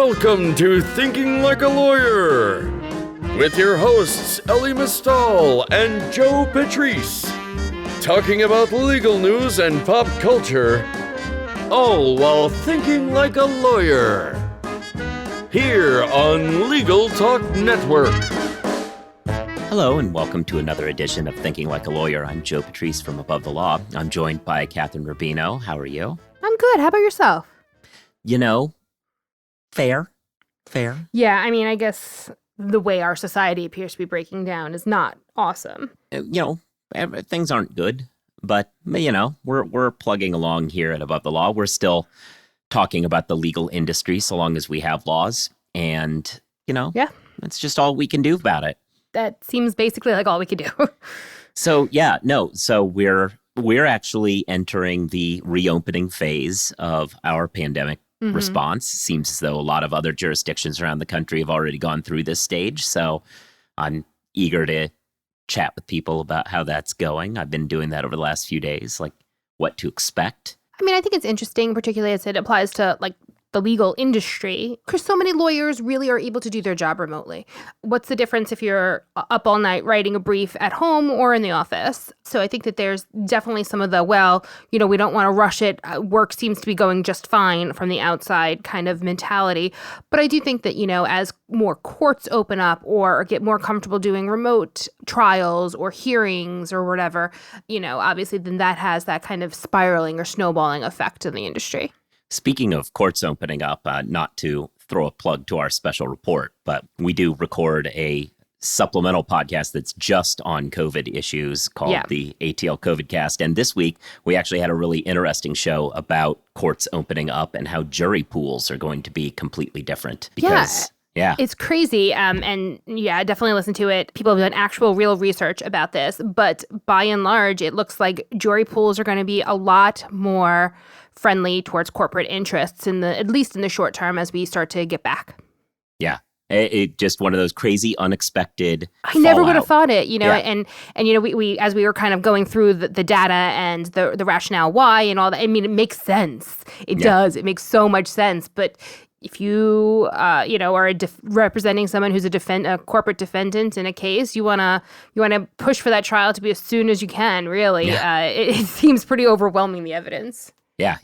Welcome to Thinking Like a Lawyer with your hosts Ellie Mistal and Joe Patrice, talking about legal news and pop culture, all while thinking like a lawyer. Here on Legal Talk Network. Hello and welcome to another edition of Thinking Like a Lawyer. I'm Joe Patrice from Above the Law. I'm joined by Kathryn Rubino. How are you? I'm good. How about yourself? You know, fair. Yeah, I mean, I guess the way our society appears to be breaking down is not awesome. Things aren't good, but, we're plugging along here at Above the Law. We're still talking about the legal industry so long as we have laws. And, that's just all we can do about it. That seems basically like all we could do. So we're actually entering the reopening phase of our pandemic response. Seems as though a lot of other jurisdictions around the country have already gone through this stage. So I'm eager to chat with people about how that's going. I've been doing that over the last few days, like what to expect. I mean, I think it's interesting, particularly as it applies to the legal industry, because so many lawyers really are able to do their job remotely. What's the difference if you're up all night writing a brief at home or in the office? So I think that there's definitely some of the, we don't want to rush it. Work seems to be going just fine from the outside kind of mentality. But I do think that, as more courts open up or get more comfortable doing remote trials or hearings or whatever, obviously then that has that kind of spiraling or snowballing effect in the industry. Speaking of courts opening up, not to throw a plug to our special report, but we do record a supplemental podcast that's just on COVID issues called the ATL COVID Cast. And this week, we actually had a really interesting show about courts opening up and how jury pools are going to be completely different. Because, it's crazy. Definitely listen to it. People have done actual real research about this. But by and large, it looks like jury pools are going to be a lot more friendly towards corporate interests at least in the short term as we start to get back. Yeah. It just one of those crazy, unexpected I never would have thought it, and we as we were kind of going through the data and the rationale why and all that, I mean, it makes sense. It does. It makes so much sense. But if you, are representing someone who's a corporate defendant in a case, you wanna push for that trial to be as soon as you can. Really, it seems pretty overwhelming, the evidence. Yeah,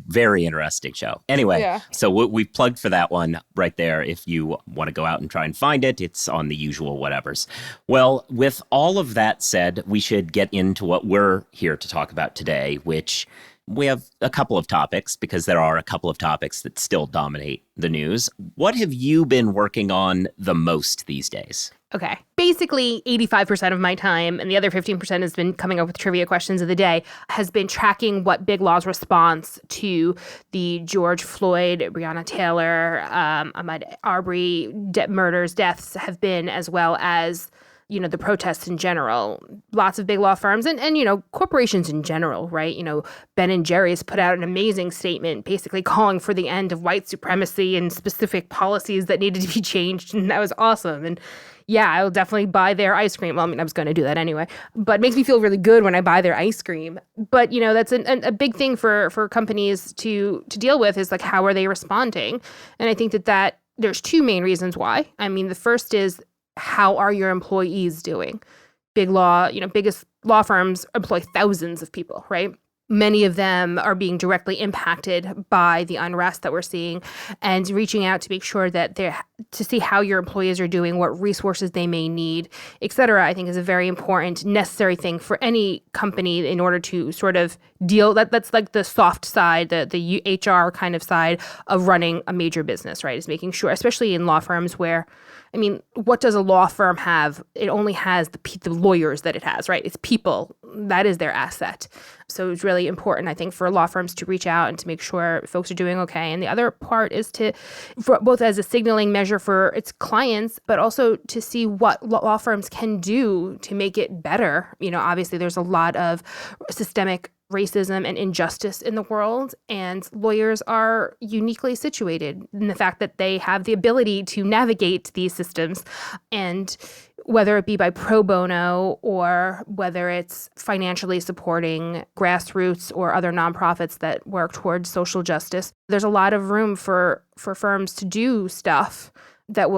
very interesting show. Anyway, So we plugged for that one right there. If you want to go out and try and find it, it's on the usual whatevers. Well, with all of that said, we should get into what we're here to talk about today, which we have a couple of topics because there are a couple of topics that still dominate the news. What have you been working on the most these days? Okay. Basically, 85% of my time, and the other 15% has been coming up with trivia questions of the day, has been tracking what Big Law's response to the George Floyd, Breonna Taylor, Ahmaud Arbery deaths have been, as well as the protests in general. Lots of big law firms and corporations in general, right? Ben & Jerry's put out an amazing statement basically calling for the end of white supremacy and specific policies that needed to be changed. And that was awesome. And I'll definitely buy their ice cream. Well, I mean, I was going to do that anyway, but it makes me feel really good when I buy their ice cream. But, that's a big thing for companies to deal with is how are they responding? And I think that there's two main reasons why. I mean, the first is, how are your employees doing? Big law, biggest law firms employ thousands of people, right? Many of them are being directly impacted by the unrest that we're seeing, and reaching out to make sure that to see how your employees are doing, what resources they may need, et cetera, I think is a very important, necessary thing for any company in order to sort of deal. That's like the soft side, the HR kind of side of running a major business, right? Is making sure, especially in law firms where, I mean, what does a law firm have? It only has the lawyers that it has, right? It's people. That is their asset. So it's really important, I think, for law firms to reach out and to make sure folks are doing okay. And the other part is for both as a signaling measure for its clients, but also to see what law firms can do to make it better. Obviously, there's a lot of systemic racism and injustice in the world, and lawyers are uniquely situated in the fact that they have the ability to navigate these systems. And whether it be by pro bono or whether it's financially supporting grassroots or other nonprofits that work towards social justice. There's a lot of room for firms to do stuff that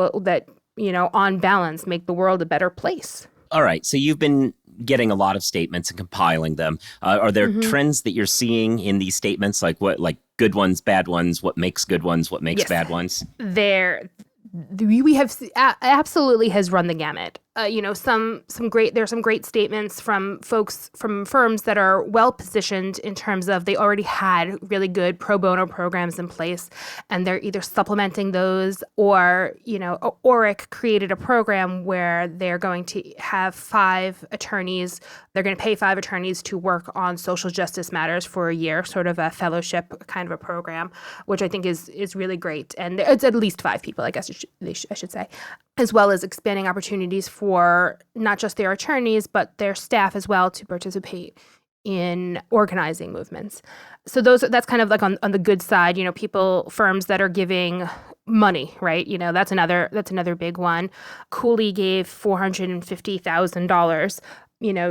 on balance, make the world a better place. All right. So you've been getting a lot of statements and compiling them. Are there trends that you're seeing in these statements? Like good ones, bad ones, what makes good ones, what makes bad ones? We have absolutely has run the gamut. There's some great statements from firms that are well positioned in terms of they already had really good pro bono programs in place, and they're either supplementing those or ORIC created a program where they're going to have 5 attorneys. They're going to pay 5 attorneys to work on social justice matters for a year, sort of a fellowship kind of a program, which I think is really great. And it's at least 5 people, I guess I should say, as well as expanding opportunities for not just their attorneys, but their staff as well to participate in organizing movements. So that's kind of like on the good side, firms that are giving money, right? That's another big one. Cooley gave $450,000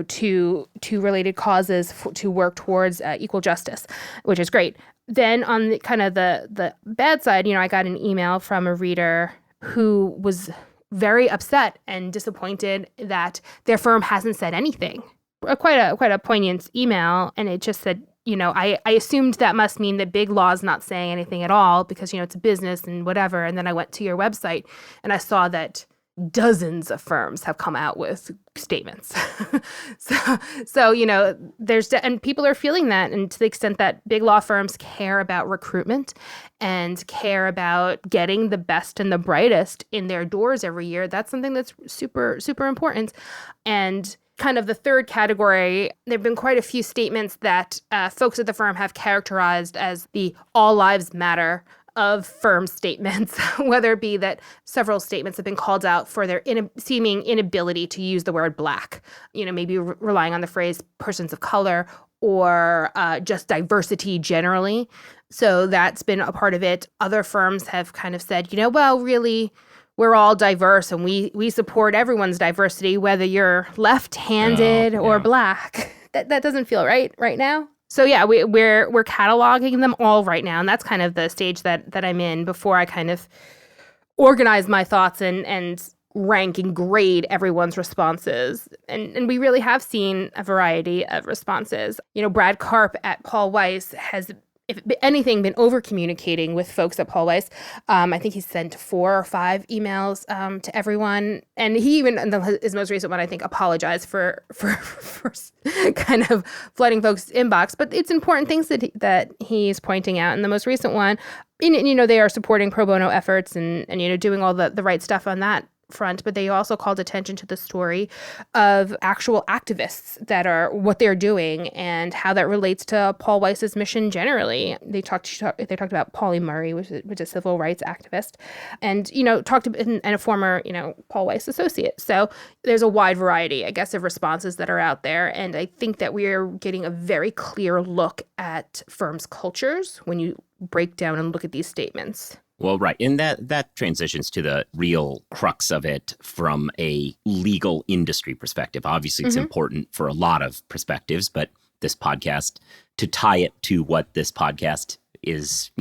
to related causes to work towards equal justice, which is great. Then on the kind of the bad side, I got an email from a reader who was very upset and disappointed that their firm hasn't said anything. Quite a poignant email, and it just said, I assumed that must mean that Big Law's not saying anything at all because it's a business and whatever. And then I went to your website and I saw that dozens of firms have come out with statements. so and people are feeling that, and to the extent that big law firms care about recruitment and care about getting the best and the brightest in their doors every year, that's something that's super, super important. And kind of the third category, there have been quite a few statements that folks at the firm have characterized as the all lives matter of firm statements, whether it be that several statements have been called out for their seeming inability to use the word Black, maybe relying on the phrase persons of color or just diversity generally. So that's been a part of it. Other firms have kind of said, well, really, we're all diverse and we support everyone's diversity, whether you're left-handed or Black. That doesn't feel right now. So yeah, we're cataloging them all right now, and that's kind of the stage that I'm in before I kind of organize my thoughts and rank and grade everyone's responses. And we really have seen a variety of responses. Brad Karp at Paul Weiss has, if anything, been over-communicating with folks at Paul Weiss. I think he's sent 4 or 5 emails to everyone. And he even, in his most recent one, I think, apologized for kind of flooding folks' inbox. But it's important things that he's pointing out. In the most recent one, they are supporting pro bono efforts and doing all the right stuff on that front, but they also called attention to the story of actual activists that are what they're doing and how that relates to Paul Weiss's mission generally. They talked about Pauli Murray, which is a civil rights activist, and and a former Paul Weiss associate. So there's a wide variety, I guess, of responses that are out there, and I think that we're getting a very clear look at firms' cultures when you break down and look at these statements. Well, right. And that transitions to the real crux of it from a legal industry perspective. Obviously, it's important for a lot of perspectives, but this podcast, to tie it to what this podcast is,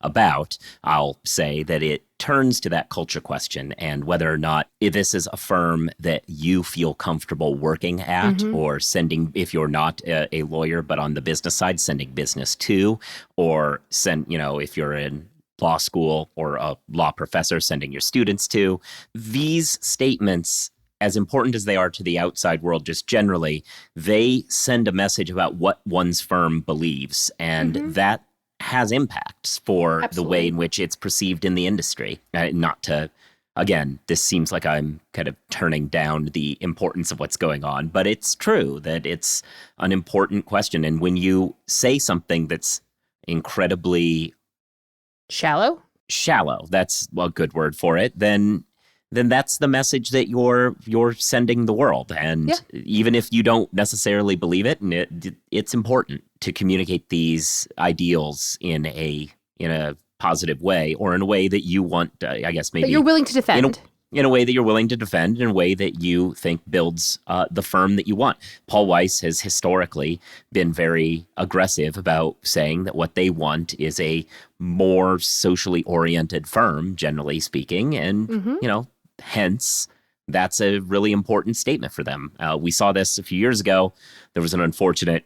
about, I'll say that it turns to that culture question and whether or not if this is a firm that you feel comfortable working at or sending, if you're not a lawyer, but on the business side, sending business to, or if you're in law school or a law professor, sending your students to. These statements, as important as they are to the outside world, just generally, they send a message about what one's firm believes. And that has impacts for the way in which it's perceived in the industry. Again, this seems like I'm kind of turning down the importance of what's going on, but it's true that it's an important question. And when you say something that's incredibly shallow, that's a good word for it, then that's the message that you're sending the world. And even if you don't necessarily believe it, and it's important to communicate these ideals in a positive way, or in a way that you want, I guess maybe. That you're willing to defend. in a way that you're willing to defend, in a way that you think builds the firm that you want. Paul Weiss has historically been very aggressive about saying that what they want is a more socially oriented firm, generally speaking. And, hence, that's a really important statement for them. We saw this a few years ago. There was an unfortunate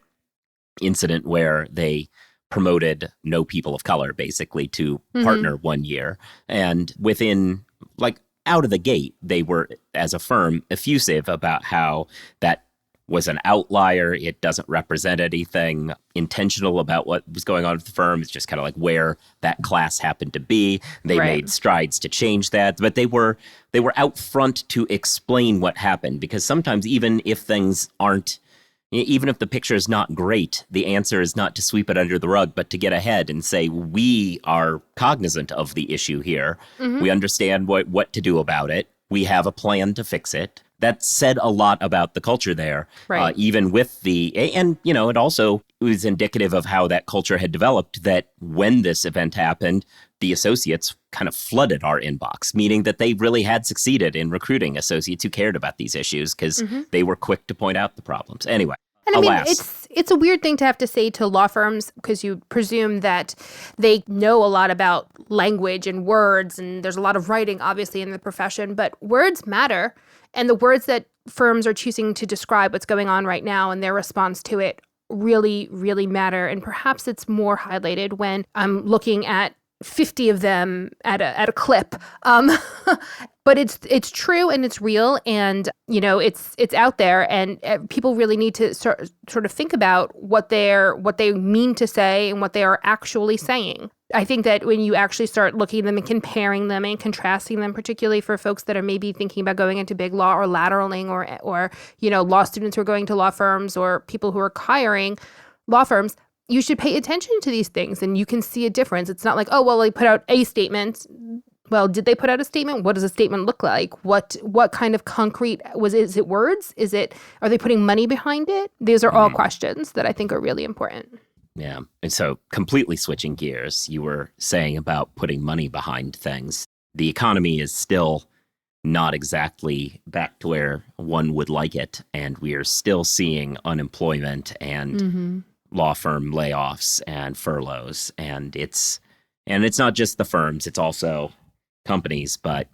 incident where they promoted no people of color, basically, to partner 1 year. And within, out of the gate, they were, as a firm, effusive about how that was an outlier. It doesn't represent anything intentional about what was going on with the firm. It's just kind of where that class happened to be. They made strides to change that, but they were out front to explain what happened, because sometimes even if things aren't, even if the picture is not great, the answer is not to sweep it under the rug, but to get ahead and say, we are cognizant of the issue here. We understand what to do about it. We have a plan to fix it. That said a lot about the culture there, even with and it also was indicative of how that culture had developed, that when this event happened, the associates kind of flooded our inbox, meaning that they really had succeeded in recruiting associates who cared about these issues because they were quick to point out the problems. Anyway, and alas. It's a weird thing to have to say to law firms, because you presume that they know a lot about language and words, and there's a lot of writing, obviously, in the profession, but words matter. And the words that firms are choosing to describe what's going on right now and their response to it really, really matter. And perhaps it's more highlighted when I'm looking at 50 of them at a clip. But it's true and it's real, and it's out there, and people really need to sort of think about what they mean to say and what they are actually saying. I think that when you actually start looking at them and comparing them and contrasting them, particularly for folks that are maybe thinking about going into big law or lateraling, or law students who are going to law firms, or people who are hiring law firms, you should pay attention to these things, and you can see a difference. It's not like, oh, well, they put out a statement. Well, did they put out a statement? What does a statement look like? What kind of concrete is it words? Are they putting money behind it? These are all questions that I think are really important. Yeah. And so completely switching gears, you were saying about putting money behind things. The economy is still not exactly back to where one would like it. And we are still seeing unemployment and law firm layoffs and furloughs. And it's not just the firms, it's also companies. But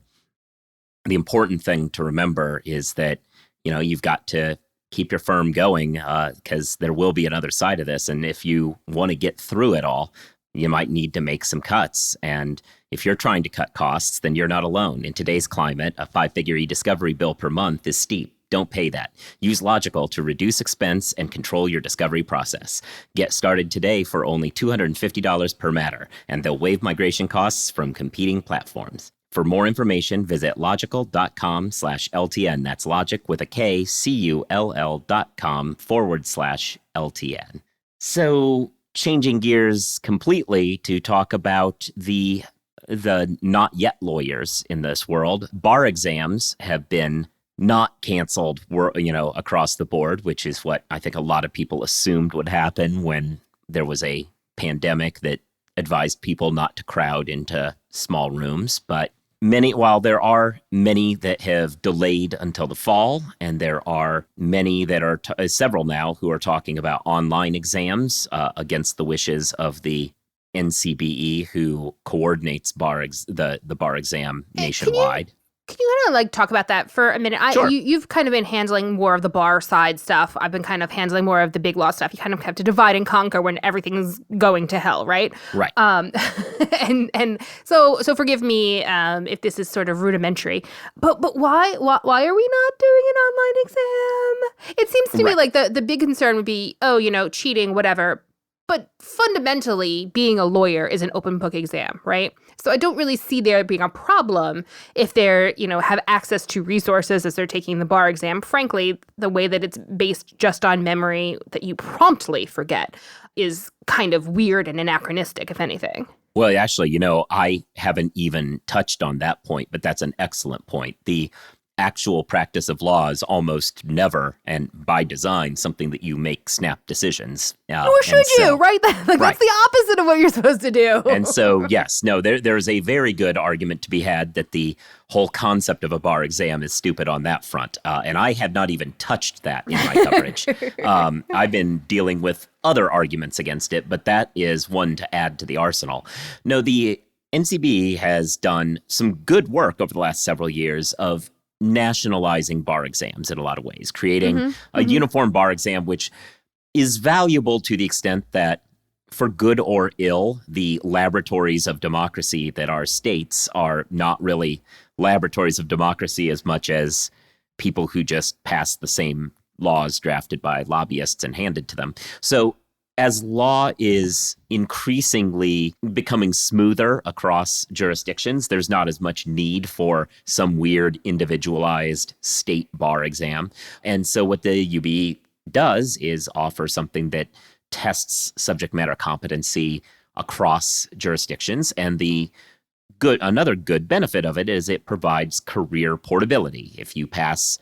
the important thing to remember is that, you've got to keep your firm going, because there will be another side of this. And if you want to get through it all, you might need to make some cuts. And if you're trying to cut costs, then you're not alone. In today's climate, a 5-figure e-discovery bill per month is steep. Don't pay that. Use Logical to reduce expense and control your discovery process. Get started today for only $250 per matter, and they'll waive migration costs from competing platforms. For more information, visit logical.com/LTN. That's logic with a K, CULL.com/LTN. So changing gears completely to talk about the not yet lawyers in this world. Bar exams have been not canceled, across the board, which is what I think a lot of people assumed would happen when there was a pandemic that advised people not to crowd into small rooms. But while there are many that have delayed until the fall, and there are many that are several now who are talking about online exams against the wishes of the NCBE, who coordinates the bar exam nationwide. Can you kind of talk about that for a minute? Sure. You've kind of been handling more of the bar side stuff. I've been kind of handling more of the big law stuff. You kind of have to divide and conquer when everything's going to hell, right? Right. And so forgive me if this is sort of rudimentary, but why are we not doing an online exam? It seems to me like the big concern would be, cheating, whatever. But fundamentally, being a lawyer is an open book exam, right? So I don't really see there being a problem if they're, have access to resources as they're taking the bar exam. Frankly, the way that it's based just on memory that you promptly forget is kind of weird and anachronistic, if anything. Well, actually, I haven't even touched on that point, but that's an excellent point. The actual practice of law is almost never, and by design, something that you make snap decisions. Nor should you, right? That's the opposite of what you're supposed to do. And so, yes, no, there's a very good argument to be had that the whole concept of a bar exam is stupid on that front. And I have not even touched that in my coverage. I've been dealing with other arguments against it, but that is one to add to the arsenal. No, the NCB has done some good work over the last several years of nationalizing bar exams in a lot of ways, creating a uniform bar exam, which is valuable to the extent that, for good or ill, the laboratories of democracy that are states are not really laboratories of democracy as much as people who just pass the same laws drafted by lobbyists and handed to them. So as law is increasingly becoming smoother across jurisdictions, there's not as much need for some weird individualized state bar exam. And so what the UB does is offer something that tests subject matter competency across jurisdictions. And another good benefit of it is it provides career portability. If you pass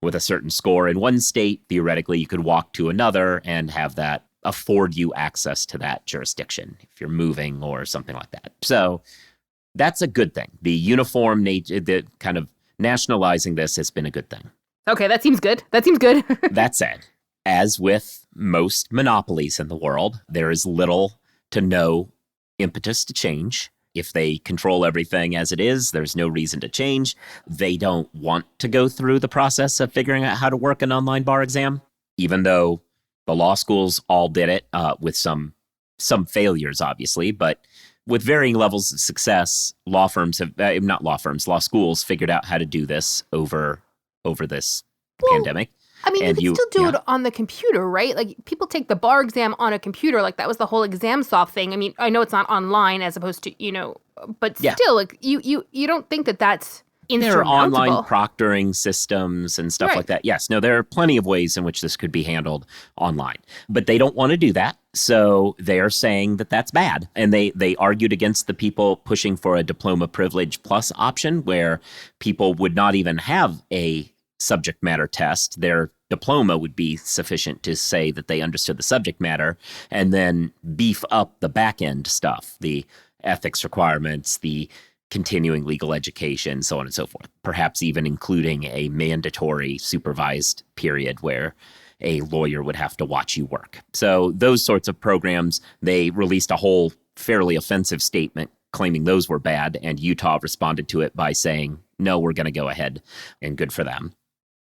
with a certain score in one state, theoretically you could walk to another and have that afford you access to that jurisdiction if you're moving or something like that. So that's a good thing. The uniform nature, the kind of nationalizing this has been a good thing. Okay, that seems good. That said, as with most monopolies in the world, there is little to no impetus to change. If they control everything as it is, there's no reason to change. They don't want to go through the process of figuring out how to work an online bar exam, even though the law schools all did it with some failures, obviously, but with varying levels of success. Law schools figured out how to do this over this pandemic. I mean, you can still do it on the computer, right? Like, people take the bar exam on a computer. Like, that was the whole ExamSoft thing. I mean, I know it's not online as opposed to, but still, like, you don't think that that's There are online proctoring systems and stuff like that. Yes, no, there are plenty of ways in which this could be handled online. But they don't want to do that, so they are saying that that's bad. And they argued against the people pushing for a diploma privilege plus option, where people would not even have a subject matter test. Their diploma would be sufficient to say that they understood the subject matter, and then beef up the back end stuff, the ethics requirements, the continuing legal education, so on and so forth, perhaps even including a mandatory supervised period where a lawyer would have to watch you work. So those sorts of programs, they released a whole fairly offensive statement claiming those were bad, and Utah responded to it by saying, no, we're going to go ahead, and good for them.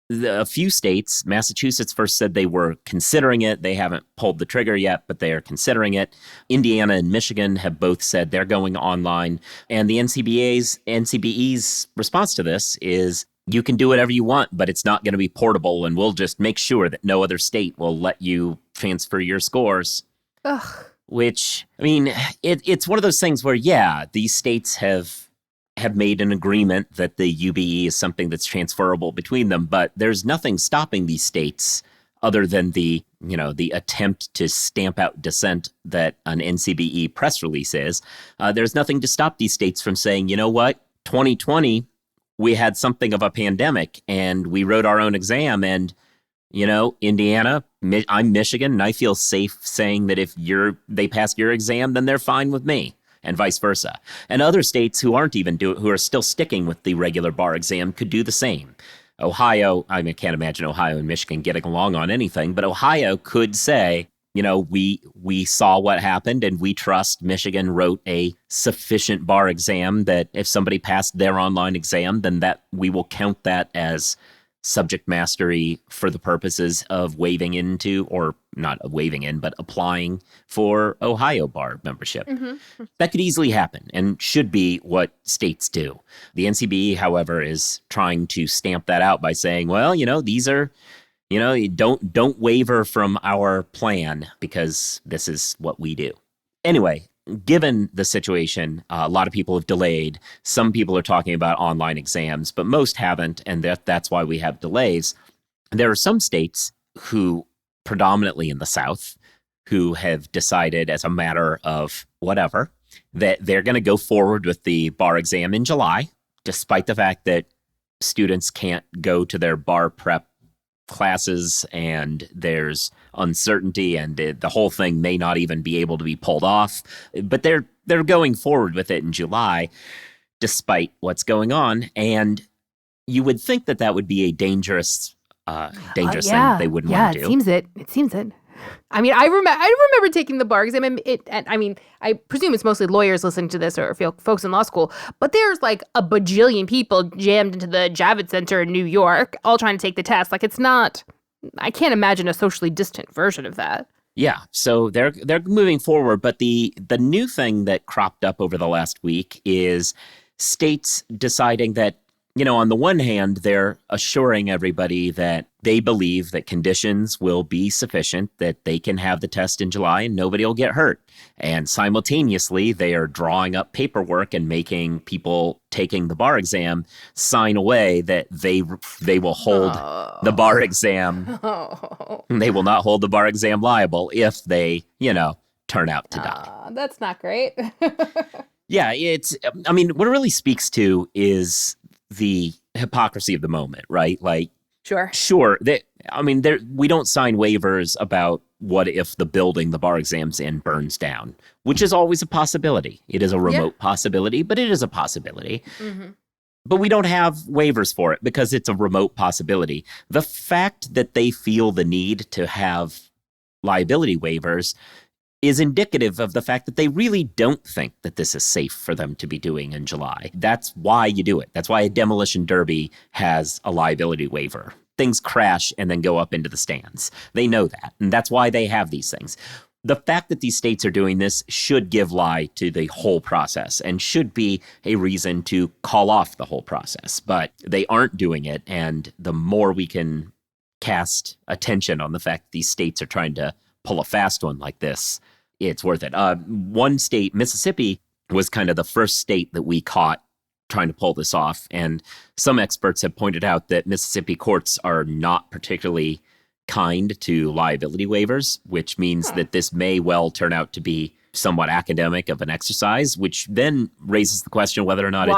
A few states, Massachusetts first said they were considering it. They haven't pulled the trigger yet, but they are considering it. Indiana and Michigan have both said they're going online. And the NCBE's response to this is, you can do whatever you want, but it's not going to be portable, and we'll just make sure that no other state will let you transfer your scores. Ugh. Which, I mean, it's one of those things where, yeah, these states have made an agreement that the UBE is something that's transferable between them, but there's nothing stopping these states other than the attempt to stamp out dissent that an NCBE press release is. There's nothing to stop these states from saying, you know what, 2020, we had something of a pandemic and we wrote our own exam, and Indiana, I'm Michigan, and I feel safe saying that if they pass your exam, then they're fine with me, and vice versa. And other states who who are still sticking with the regular bar exam could do the same. Ohio, I can't imagine Ohio and Michigan getting along on anything, but Ohio could say, we saw what happened and we trust Michigan wrote a sufficient bar exam that if somebody passed their online exam, then that we will count that as subject mastery for the purposes of but applying for Ohio bar membership. Mm-hmm. That could easily happen and should be what states do. The NCBE, however, is trying to stamp that out by saying, well, these are, don't waver from our plan because this is what we do. Anyway, given the situation, a lot of people have delayed. Some people are talking about online exams, but most haven't, and that's why we have delays. There are some states who, predominantly in the South, who have decided as a matter of whatever, that they're going to go forward with the bar exam in July, despite the fact that students can't go to their bar prep classes, and there's uncertainty, and the whole thing may not even be able to be pulled off. But they're going forward with it in July, despite what's going on. And you would think that would be a dangerous thing that they wouldn't want to do. It seems it. I mean, I remember taking the bar exam, and I presume it's mostly lawyers listening to this or folks in law school, but there's like a bajillion people jammed into the Javits Center in New York, all trying to take the test. Like, it's not, I can't imagine a socially distant version of that. Yeah, so they're moving forward, but the new thing that cropped up over the last week is states deciding that, on the one hand, they're assuring everybody that they believe that conditions will be sufficient, that they can have the test in July and nobody will get hurt. And simultaneously, they are drawing up paperwork and making people taking the bar exam sign away that they will hold the bar exam. They will not hold the bar exam liable if they, turn out to die. That's not great. Yeah, what it really speaks to is the hypocrisy of the moment, right? Like, sure. We don't sign waivers about what if the building the bar exam's in burns down, which is always a possibility. It is a remote possibility, but it is a possibility. Mm-hmm. But we don't have waivers for it because it's a remote possibility. The fact that they feel the need to have liability waivers is indicative of the fact that they really don't think that this is safe for them to be doing in July. That's why you do it. That's why a demolition derby has a liability waiver. Things crash and then go up into the stands. They know that, and that's why they have these things. The fact that these states are doing this should give lie to the whole process and should be a reason to call off the whole process. But they aren't doing it, and the more we can cast attention on the fact that these states are trying to pull a fast one like this, it's worth it. One state, Mississippi, was kind of the first state that we caught trying to pull this off. And some experts have pointed out that Mississippi courts are not particularly kind to liability waivers, which means that this may well turn out to be somewhat academic of an exercise, which then raises the question whether or not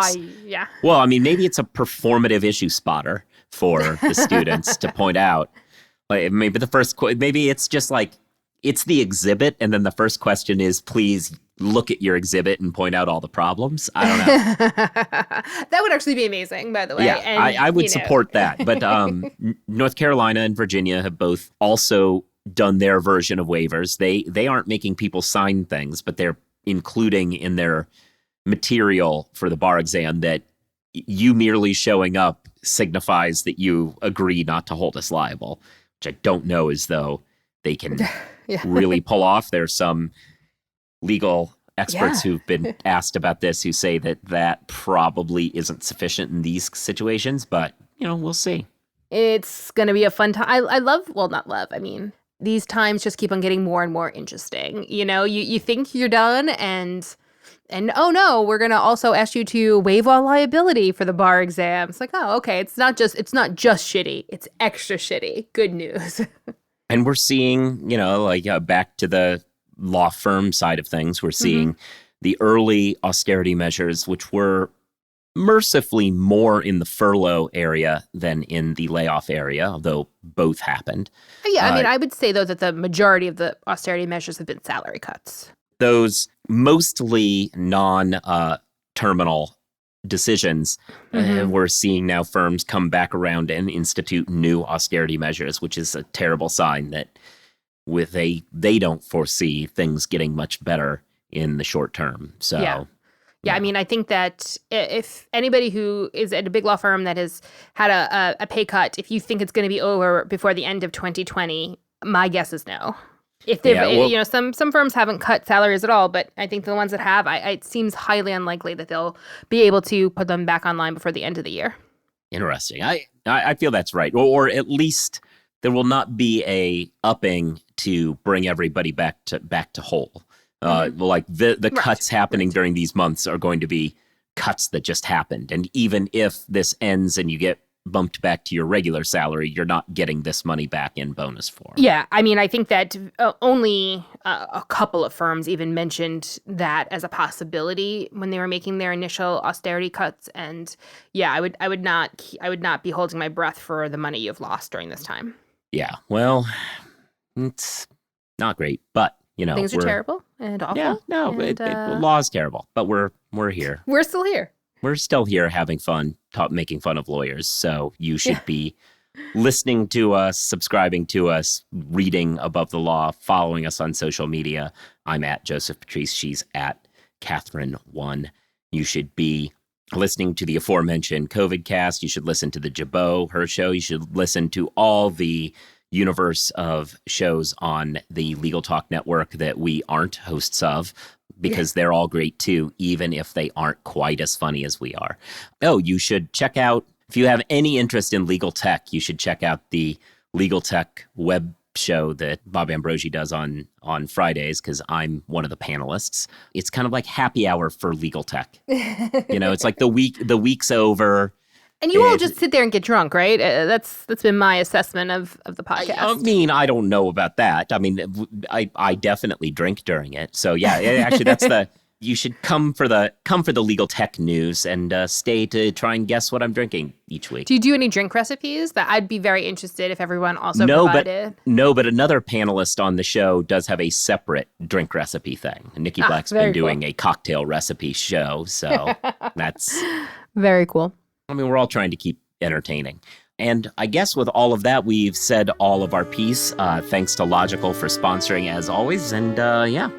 well, maybe it's a performative issue spotter for the students to point out. Like, maybe it's just like, it's the exhibit, and then the first question is, please look at your exhibit and point out all the problems. I don't know. That would actually be amazing, by the way. Yeah, and, I would support that. But North Carolina and Virginia have both also done their version of waivers. They aren't making people sign things, but they're including in their material for the bar exam that you merely showing up signifies that you agree not to hold us liable, which I don't know as though they can really pull off. There's some legal experts who've been asked about this who say that probably isn't sufficient in these situations, but, we'll see. It's going to be a fun time. These times just keep on getting more and more interesting. You think you're done and oh no, we're going to also ask you to waive all liability for the bar exam. It's like, oh, okay. It's not just shitty. It's extra shitty. Good news. And we're seeing, back to the law firm side of things, we're seeing the early austerity measures, which were mercifully more in the furlough area than in the layoff area, although both happened. Yeah, I would say, though, that the majority of the austerity measures have been salary cuts. Those mostly non-terminal decisions, we're seeing now firms come back around and institute new austerity measures, which is a terrible sign that they don't foresee things getting much better in the short term. So, yeah. I think that if anybody who is at a big law firm that has had a pay cut, if you think it's going to be over before the end of 2020, my guess is no. Some firms haven't cut salaries at all, but I think the ones that have, it seems highly unlikely that they'll be able to put them back online before the end of the year. Interesting. I feel that's right. Or at least there will not be a upping to bring everybody back to whole. Like the cuts happening during these months are going to be cuts that just happened. And even if this ends and you get bumped back to your regular salary, you're not getting this money back in bonus form. Yeah, I mean, I think that only a couple of firms even mentioned that as a possibility when they were making their initial austerity cuts. And yeah, I would not be holding my breath for the money you've lost during this time. Yeah, well, it's not great, but things are terrible and awful. Yeah, no, law is terrible, but we're here. We're still here. We're still here having fun, making fun of lawyers. So you should be listening to us, subscribing to us, reading Above the Law, following us on social media. I'm at Joseph Patrice. She's at Kathryn1. You should be listening to the aforementioned COVID cast. You should listen to the Jabot, her show. You should listen to all the universe of shows on the Legal Talk Network that we aren't hosts of, because they're all great too, even if they aren't quite as funny as we are. Oh, you should check out, if you have any interest in legal tech, you should check out the Legal Tech web show that Bob Ambrogi does on Fridays, because I'm one of the panelists. It's kind of like happy hour for legal tech. It's like the week's over. And you all just sit there and get drunk, right? That's been my assessment of the podcast. I mean, I don't know about that. I mean, I definitely drink during it. So yeah, actually, you should come for the legal tech news and stay to try and guess what I'm drinking each week. Do you do any drink recipes? That I'd be very interested if everyone also provided. But another panelist on the show does have a separate drink recipe thing. Nikki Black's been doing a cocktail recipe show, so that's very cool. I mean, we're all trying to keep entertaining. And I guess with all of that, we've said all of our piece. Thanks to Logical for sponsoring as always. And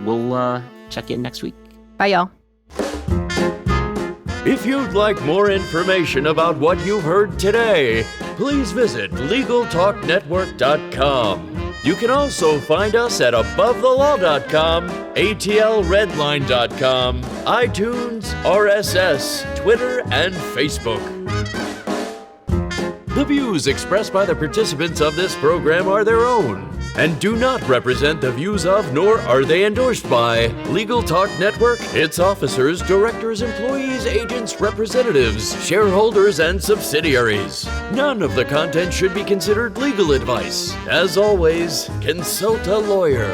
we'll check in next week. Bye, y'all. If you'd like more information about what you've heard today, please visit LegalTalkNetwork.com. You can also find us at AboveTheLaw.com, ATLRedline.com, iTunes, RSS, Twitter, and Facebook. The views expressed by the participants of this program are their own and do not represent the views of, nor are they endorsed by, Legal Talk Network, its officers, directors, employees, agents, representatives, shareholders, and subsidiaries. None of the content should be considered legal advice. As always, consult a lawyer.